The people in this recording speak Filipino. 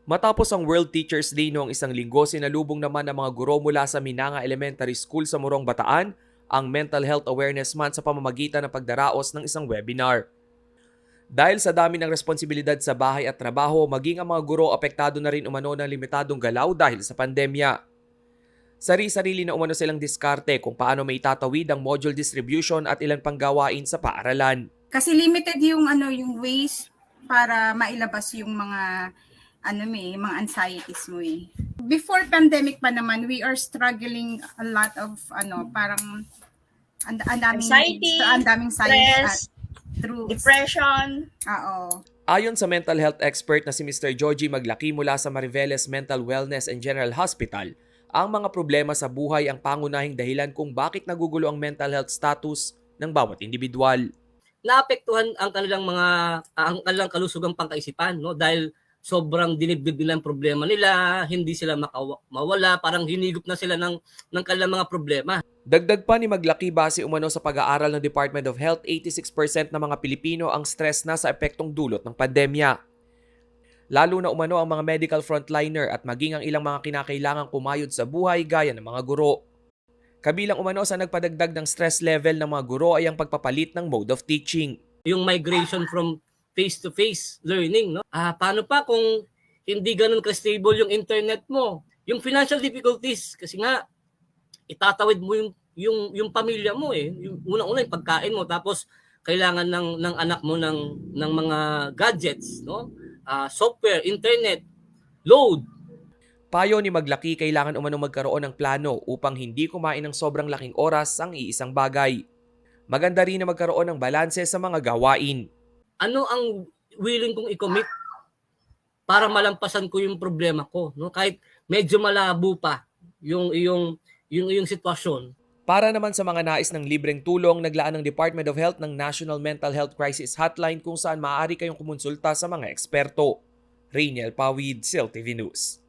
Matapos ang World Teachers Day noong isang linggo, sinalubong naman ng mga guro mula sa Minanga Elementary School sa Morong Bataan ang Mental Health Awareness Month sa pamamagitan ng pagdaraos ng isang webinar. Dahil sa dami ng responsibilidad sa bahay at trabaho, maging ang mga guro apektado na rin umano ng limitadong galaw dahil sa pandemya. Sari-sarili na umano silang diskarte kung paano may itatawid ang module distribution at ilan pang gawain sa paaralan. Kasi limited yung ways para mailabas yung mga mga anxieties mo eh. Before pandemic pa naman, we are struggling a lot of parang Anxiety, ang daming stress, through depression. Oo. Ayon sa mental health expert na si Mr. Georgie Maglaki mula sa Mariveles Mental Wellness and General Hospital, ang mga problema sa buhay ang pangunahing dahilan kung bakit nagugulo ang mental health status ng bawat individual. Naapektuhan ang kanilang kalusugang pangkaisipan, no, dahil sobrang dinibdib nila ang problema nila, hindi sila mawala, parang hinigop na sila ng kanilang mga problema. Dagdag pa ni Maglaki, base umano sa pag-aaral ng Department of Health, 86% ng mga Pilipino ang stress na sa epektong dulot ng pandemya. Lalo na umano ang mga medical frontliner at maging ang ilang mga kinakailangang pumayod sa buhay gaya ng mga guro. Kabilang umano sa nagpadagdag ng stress level ng mga guro ay ang pagpapalit ng mode of teaching. Yung migration from face-to-face learning, no? Paano pa kung hindi ganun ka-stable yung internet mo? Yung financial difficulties, kasi nga itatawid mo yung pamilya mo eh. Yung unang-una yung pagkain mo, tapos kailangan ng anak mo ng mga gadgets, no? Software, internet, load. Payo ni Maglaki, kailangan umanong magkaroon ng plano upang hindi kumain ng sobrang laking oras ang iisang bagay. Maganda rin na magkaroon ng balanse sa mga gawain. Ano ang willing kong i-commit para malampasan ko yung problema ko, no? Kahit medyo malabo pa yung sitwasyon. Para naman sa mga nais ng libreng tulong, naglaan ng Department of Health ng National Mental Health Crisis Hotline kung saan maaari kayong kumonsulta sa mga eksperto. Rainiel Pawid, CILTV News.